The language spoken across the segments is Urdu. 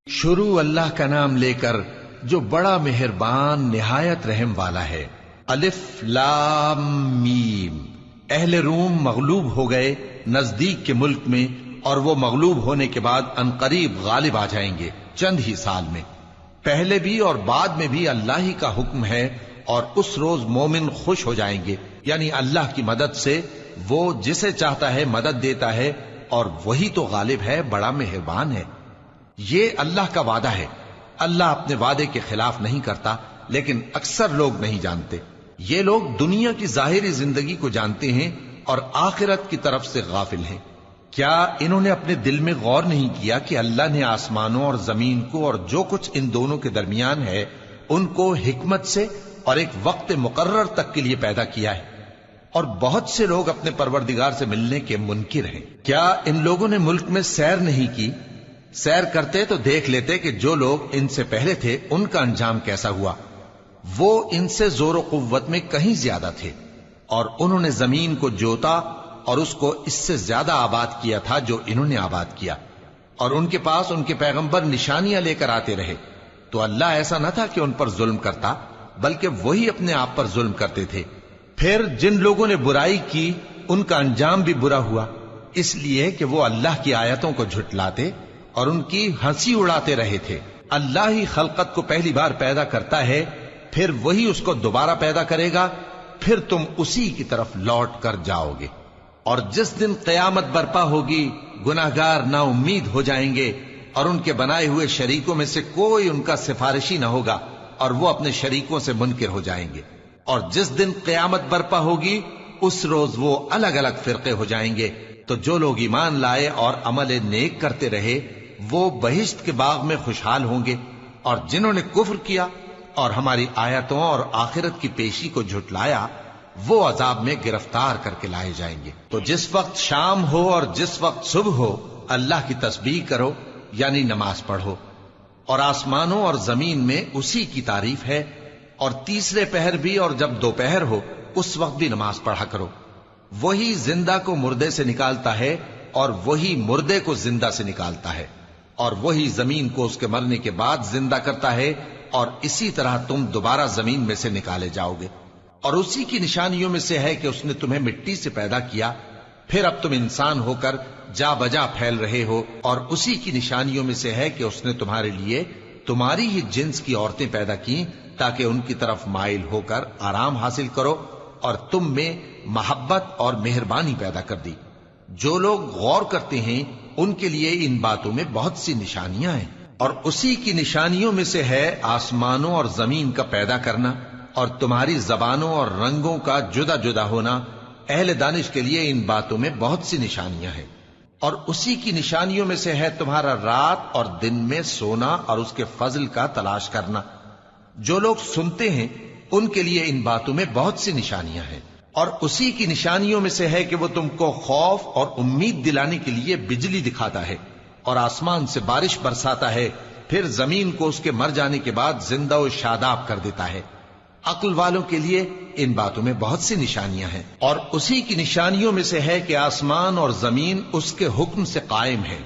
شروع اللہ کا نام لے کر جو بڑا مہربان نہایت رحم والا ہے۔ الف لام میم۔ اہل روم مغلوب ہو گئے نزدیک کے ملک میں، اور وہ مغلوب ہونے کے بعد عنقریب غالب آ جائیں گے چند ہی سال میں۔ پہلے بھی اور بعد میں بھی اللہ ہی کا حکم ہے، اور اس روز مومن خوش ہو جائیں گے، یعنی اللہ کی مدد سے وہ جسے چاہتا ہے مدد دیتا ہے، اور وہی تو غالب ہے، بڑا مہربان ہے۔ یہ اللہ کا وعدہ ہے، اللہ اپنے وعدے کے خلاف نہیں کرتا، لیکن اکثر لوگ نہیں جانتے۔ یہ لوگ دنیا کی ظاہری زندگی کو جانتے ہیں اور آخرت کی طرف سے غافل ہیں۔ کیا انہوں نے اپنے دل میں غور نہیں کیا کہ اللہ نے آسمانوں اور زمین کو اور جو کچھ ان دونوں کے درمیان ہے ان کو حکمت سے اور ایک وقت مقرر تک کے لیے پیدا کیا ہے؟ اور بہت سے لوگ اپنے پروردگار سے ملنے کے منکر ہیں۔ کیا ان لوگوں نے ملک میں سیر نہیں کی؟ سیر کرتے تو دیکھ لیتے کہ جو لوگ ان سے پہلے تھے ان کا انجام کیسا ہوا۔ وہ ان سے زور و قوت میں کہیں زیادہ تھے، اور انہوں نے زمین کو جوتا اور اس کو اس سے زیادہ آباد کیا تھا جو انہوں نے آباد کیا، اور ان کے پاس ان کے پیغمبر نشانیاں لے کر آتے رہے۔ تو اللہ ایسا نہ تھا کہ ان پر ظلم کرتا، بلکہ وہی اپنے آپ پر ظلم کرتے تھے۔ پھر جن لوگوں نے برائی کی ان کا انجام بھی برا ہوا، اس لیے کہ وہ اللہ کی آیتوں کو جھٹلاتے اور ان کی ہنسی اڑاتے رہے تھے۔ اللہ ہی خلقت کو پہلی بار پیدا کرتا ہے، پھر وہی اس کو دوبارہ پیدا کرے گا، پھر تم اسی کی طرف لوٹ کر جاؤ گے۔ اور جس دن قیامت برپا ہوگی گناہگار نا امید ہو جائیں گے، اور ان کے بنائے ہوئے شریکوں میں سے کوئی ان کا سفارشی نہ ہوگا، اور وہ اپنے شریکوں سے منکر ہو جائیں گے۔ اور جس دن قیامت برپا ہوگی اس روز وہ الگ الگ فرقے ہو جائیں گے۔ تو جو لوگ ایمان لائے اور عمل نیک کرتے رہے وہ بہشت کے باغ میں خوشحال ہوں گے، اور جنہوں نے کفر کیا اور ہماری آیتوں اور آخرت کی پیشی کو جھٹلایا وہ عذاب میں گرفتار کر کے لائے جائیں گے۔ تو جس وقت شام ہو اور جس وقت صبح ہو اللہ کی تسبیح کرو، یعنی نماز پڑھو، اور آسمانوں اور زمین میں اسی کی تعریف ہے، اور تیسرے پہر بھی اور جب دوپہر ہو اس وقت بھی نماز پڑھا کرو۔ وہی زندہ کو مردے سے نکالتا ہے اور وہی مردے کو زندہ سے نکالتا ہے، اور وہی زمین کو اس کے مرنے کے بعد زندہ کرتا ہے، اور اسی طرح تم دوبارہ زمین میں سے نکالے جاؤ گے۔ اور اسی کی نشانیوں میں سے ہے کہ اس نے تمہیں مٹی سے پیدا کیا، پھر اب تم انسان ہو کر جا بجا پھیل رہے ہو، اور اسی کی نشانیوں میں سے ہے کہ اس نے تمہارے لیے تمہاری ہی جنس کی عورتیں پیدا کی تاکہ ان کی طرف مائل ہو کر آرام حاصل کرو، اور تم میں محبت اور مہربانی پیدا کر دی۔ جو لوگ غور کرتے ہیں ان کے لیے ان باتوں میں بہت سی نشانیاں ہیں۔ اور اسی کی نشانیوں میں سے ہے آسمانوں اور زمین کا پیدا کرنا، اور تمہاری زبانوں اور رنگوں کا جدا جدا ہونا۔ اہل دانش کے لیے ان باتوں میں بہت سی نشانیاں ہیں۔ اور اسی کی نشانیوں میں سے ہے تمہارا رات اور دن میں سونا اور اس کے فضل کا تلاش کرنا۔ جو لوگ سنتے ہیں ان کے لیے ان باتوں میں بہت سی نشانیاں ہیں۔ اور اسی کی نشانیوں میں سے ہے کہ وہ تم کو خوف اور امید دلانے کے لیے بجلی دکھاتا ہے، اور آسمان سے بارش برساتا ہے، پھر زمین کو اس کے مر جانے کے بعد زندہ و شاداب کر دیتا ہے۔ عقل والوں کے لیے ان باتوں میں بہت سی نشانیاں ہیں۔ اور اسی کی نشانیوں میں سے ہے کہ آسمان اور زمین اس کے حکم سے قائم ہے،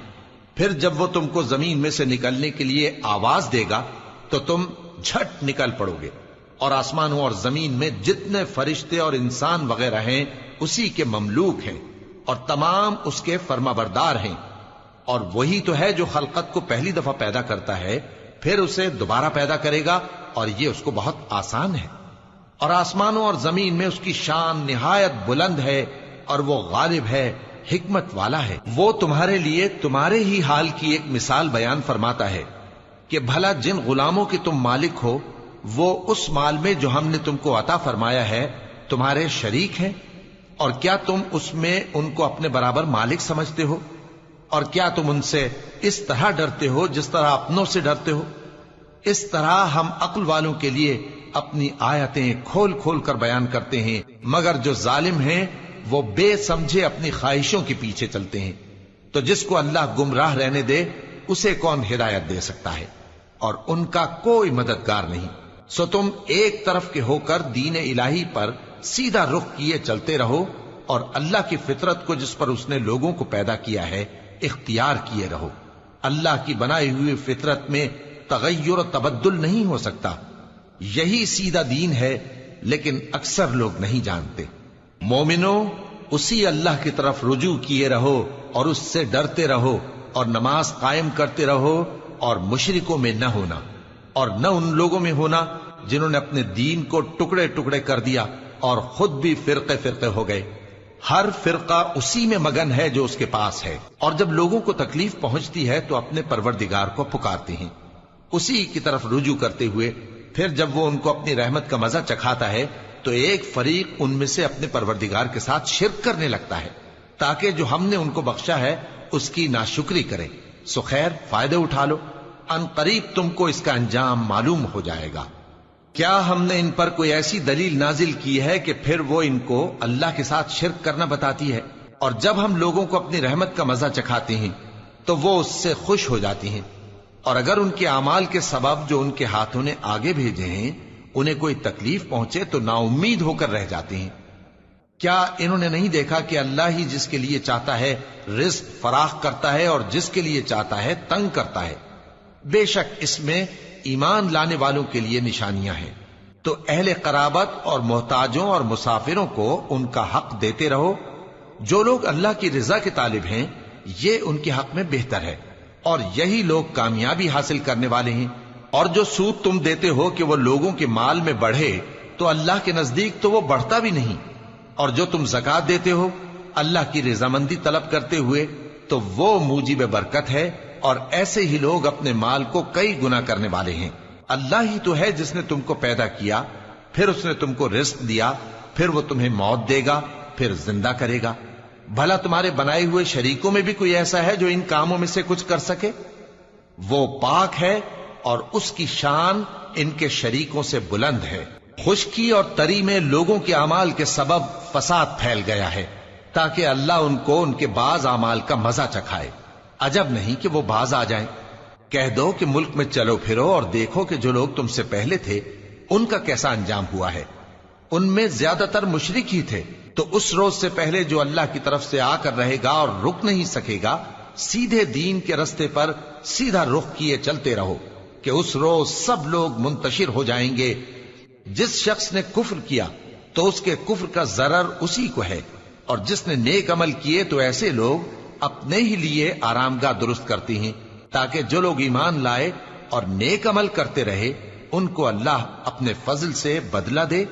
پھر جب وہ تم کو زمین میں سے نکلنے کے لیے آواز دے گا تو تم جھٹ نکل پڑو گے۔ اور آسمانوں اور زمین میں جتنے فرشتے اور انسان وغیرہ ہیں اسی کے مملوک ہیں، اور تمام اس کے فرما بردار ہیں۔ اور وہی تو ہے جو خلقت کو پہلی دفعہ پیدا کرتا ہے، پھر اسے دوبارہ پیدا کرے گا، اور یہ اس کو بہت آسان ہے۔ اور آسمانوں اور زمین میں اس کی شان نہایت بلند ہے، اور وہ غالب ہے، حکمت والا ہے۔ وہ تمہارے لیے تمہارے ہی حال کی ایک مثال بیان فرماتا ہے کہ بھلا جن غلاموں کے تم مالک ہو وہ اس مال میں جو ہم نے تم کو عطا فرمایا ہے تمہارے شریک ہیں، اور کیا تم اس میں ان کو اپنے برابر مالک سمجھتے ہو؟ اور کیا تم ان سے اس طرح ڈرتے ہو جس طرح اپنوں سے ڈرتے ہو؟ اس طرح ہم عقل والوں کے لیے اپنی آیتیں کھول کھول کر بیان کرتے ہیں، مگر جو ظالم ہیں وہ بے سمجھے اپنی خواہشوں کے پیچھے چلتے ہیں۔ تو جس کو اللہ گمراہ رہنے دے اسے کون ہدایت دے سکتا ہے؟ اور ان کا کوئی مددگار نہیں۔ سو تم ایک طرف کے ہو کر دین الہی پر سیدھا رخ کیے چلتے رہو، اور اللہ کی فطرت کو جس پر اس نے لوگوں کو پیدا کیا ہے اختیار کیے رہو۔ اللہ کی بنائی ہوئی فطرت میں تغیر و تبدل نہیں ہو سکتا. یہی سیدھا دین ہے، لیکن اکثر لوگ نہیں جانتے. مومنو، اسی اللہ کی طرف رجوع کیے رہو اور اس سے ڈرتے رہو، اور نماز قائم کرتے رہو، اور مشرکوں میں نہ ہونا، اور نہ ان لوگوں میں ہونا جنہوں نے اپنے دین کو ٹکڑے ٹکڑے کر دیا اور خود بھی فرقے فرقے ہو گئے. ہر فرقہ اسی میں مگن ہے جو اس کے پاس ہے، اور جب لوگوں کو تکلیف پہنچتی ہے تو اپنے پروردگار کو پکارتے ہیں، اسی کی طرف رجوع کرتے ہوئے. پھر جب وہ ان کو اپنی رحمت کا مزہ چکھاتا ہے تو ایک فریق ان میں سے اپنے پروردگار کے ساتھ شرک کرنے لگتا ہے، تاکہ جو ہم نے ان کو بخشا ہے اس کی ناشکری کرے. سو خیر، فائدے اٹھا لو، ان قریب تم کو اس کا انجام معلوم ہو جائے گا. کیا ہم نے ان پر کوئی ایسی دلیل نازل کی ہے کہ پھر وہ ان کو اللہ کے ساتھ شرک کرنا بتاتی ہے؟ اور جب ہم لوگوں کو اپنی رحمت کا مزہ چکھاتے ہیں تو وہ اس سے خوش ہو جاتی ہیں، اور اگر ان کے اعمال کے سبب جو ان کے ہاتھوں نے آگے بھیجے ہیں انہیں کوئی تکلیف پہنچے تو نا امید ہو کر رہ جاتے ہیں. کیا انہوں نے نہیں دیکھا کہ اللہ ہی جس کے لیے چاہتا ہے رزق فراخ کرتا ہے اور جس کے لیے چاہتا ہے تنگ کرتا ہے؟ بے شک اس میں ایمان لانے والوں کے لیے نشانیاں ہیں. تو اہل قرابت اور محتاجوں اور مسافروں کو ان کا حق دیتے رہو. جو لوگ اللہ کی رضا کے طالب ہیں یہ ان کے حق میں بہتر ہے، اور یہی لوگ کامیابی حاصل کرنے والے ہیں. اور جو سود تم دیتے ہو کہ وہ لوگوں کے مال میں بڑھے تو اللہ کے نزدیک تو وہ بڑھتا بھی نہیں. اور جو تم زکوٰۃ دیتے ہو اللہ کی رضامندی طلب کرتے ہوئے تو وہ موجب برکت ہے، اور ایسے ہی لوگ اپنے مال کو کئی گنا کرنے والے ہیں. اللہ ہی تو ہے جس نے تم کو پیدا کیا، پھر اس نے تم کو رزق دیا، پھر وہ تمہیں موت دے گا، پھر زندہ کرے گا. بھلا تمہارے بنائے ہوئے شریکوں میں بھی کوئی ایسا ہے جو ان کاموں میں سے کچھ کر سکے؟ وہ پاک ہے اور اس کی شان ان کے شریکوں سے بلند ہے. خشکی اور تری میں لوگوں کے اعمال کے سبب فساد پھیل گیا ہے، تاکہ اللہ ان کو ان کے بعض اعمال کا مزہ چکھائے. عجب نہیں کہ وہ باز آ جائیں. کہہ دو کہ ملک میں چلو پھرو اور دیکھو کہ جو لوگ تم سے پہلے تھے ان کا کیسا انجام ہوا ہے. ان میں زیادہ تر مشرک ہی تھے. تو اس روز سے پہلے جو اللہ کی طرف سے آ کر رہے گا اور رک نہیں سکے گا، سیدھے دین کے رستے پر سیدھا رخ کیے چلتے رہو کہ اس روز سب لوگ منتشر ہو جائیں گے. جس شخص نے کفر کیا تو اس کے کفر کا ضرر اسی کو ہے، اور جس نے نیک عمل کیے تو ایسے لوگ اپنے ہی لیے آرام گاہ درست کرتی ہیں، تاکہ جو لوگ ایمان لائے اور نیک عمل کرتے رہے ان کو اللہ اپنے فضل سے بدلہ دے.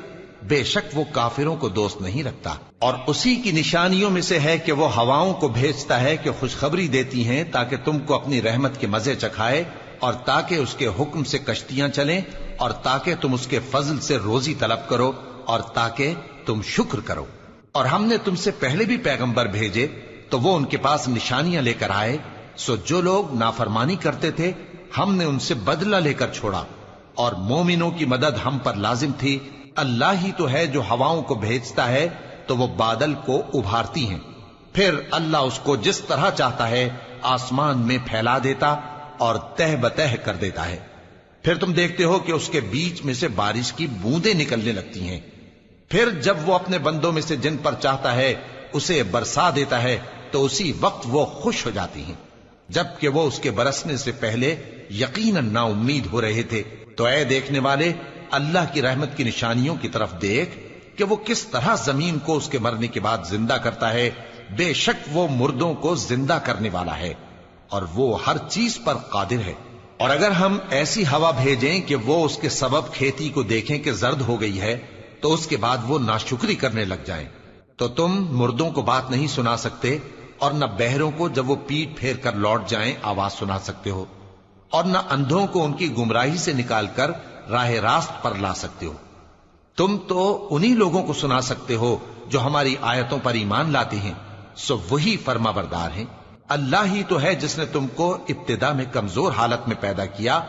بے شک وہ کافروں کو دوست نہیں رکھتا. اور اسی کی نشانیوں میں سے ہے کہ وہ ہواؤں کو بھیجتا ہے کہ خوشخبری دیتی ہیں تاکہ تم کو اپنی رحمت کے مزے چکھائے، اور تاکہ اس کے حکم سے کشتیاں چلیں، اور تاکہ تم اس کے فضل سے روزی طلب کرو، اور تاکہ تم شکر کرو. اور ہم نے تم سے پہلے بھی پیغمبر بھیجے تو وہ ان کے پاس نشانیاں لے کر آئے. سو جو لوگ نافرمانی کرتے تھے ہم نے ان سے بدلہ لے کر چھوڑا، اور مومنوں کی مدد ہم پر لازم تھی. اللہ ہی تو ہے جو ہواؤں کو بھیجتا ہے تو وہ بادل کو ابھارتی ہیں، پھر اللہ اس کو جس طرح چاہتا ہے آسمان میں پھیلا دیتا اور تہ بتہ کر دیتا ہے. پھر تم دیکھتے ہو کہ اس کے بیچ میں سے بارش کی بوندیں نکلنے لگتی ہیں. پھر جب وہ اپنے بندوں میں سے جن پر چاہتا ہے اسے برسا دیتا ہے تو اسی وقت وہ خوش ہو جاتی ہیں، جبکہ وہ اس کے برسنے سے پہلے یقیناً نا امید ہو رہے تھے. تو اے دیکھنے والے، اللہ کی رحمت کی نشانیوں کی طرف دیکھ کہ وہ کس طرح زمین کو اس کے مرنے کے بعد زندہ کرتا ہے. بے شک وہ مردوں کو زندہ کرنے والا ہے اور وہ ہر چیز پر قادر ہے. اور اگر ہم ایسی ہوا بھیجیں کہ وہ اس کے سبب کھیتی کو دیکھیں کہ زرد ہو گئی ہے تو اس کے بعد وہ ناشکری کرنے لگ جائیں، تو تم مردوں کو بات نہیں سنا سکتے، اور نہ بہروں کو جب وہ پیٹ پھیر کر لوٹ جائیں آواز سنا سکتے ہو، اور نہ اندھوں کو ان کی گمراہی سے نکال کر راہ راست پر لا سکتے ہو. تم تو انہی لوگوں کو سنا سکتے ہو جو ہماری آیتوں پر ایمان لاتے ہیں. سو وہی فرما بردار ہیں. اللہ ہی تو ہے جس نے تم کو ابتدا میں کمزور حالت میں پیدا کیا،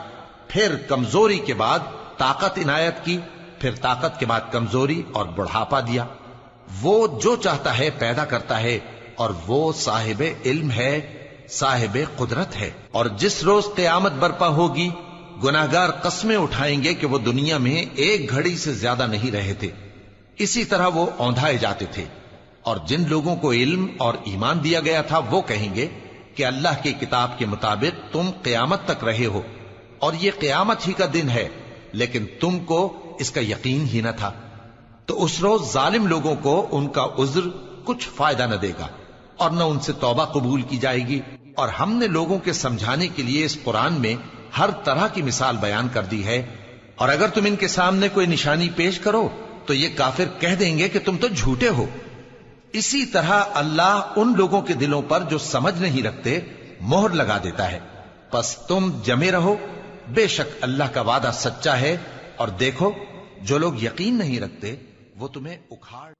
پھر کمزوری کے بعد طاقت عنایت کی، پھر طاقت کے بعد کمزوری اور بڑھاپا دیا. وہ جو چاہتا ہے پیدا کرتا ہے، اور وہ صاحب علم ہے، صاحب قدرت ہے. اور جس روز قیامت برپا ہوگی گناہگار قسمیں اٹھائیں گے کہ وہ دنیا میں ایک گھڑی سے زیادہ نہیں رہے تھے، اسی طرح وہ اوندھائے جاتے تھے. اور جن لوگوں کو علم اور ایمان دیا گیا تھا وہ کہیں گے کہ اللہ کی کتاب کے مطابق تم قیامت تک رہے ہو اور یہ قیامت ہی کا دن ہے، لیکن تم کو اس کا یقین ہی نہ تھا، تو اس روز ظالم لوگوں کو ان کا عذر کچھ فائدہ نہ دے گا اور نہ ان سے توبہ قبول کی جائے گی۔ اور ہم نے لوگوں کے سمجھانے کے لیے اس قرآن میں ہر طرح کی مثال بیان کر دی ہے، اور اگر تم ان کے سامنے کوئی نشانی پیش کرو تو یہ کافر کہہ دیں گے کہ تم تو جھوٹے ہو۔ اسی طرح اللہ ان لوگوں کے دلوں پر جو سمجھ نہیں رکھتے مہر لگا دیتا ہے۔ پس تم جمے رہو، بے شک اللہ کا وعدہ سچا ہے، اور دیکھو جو لوگ یقین نہیں رکھتے وہ تمہیں اکھاڑ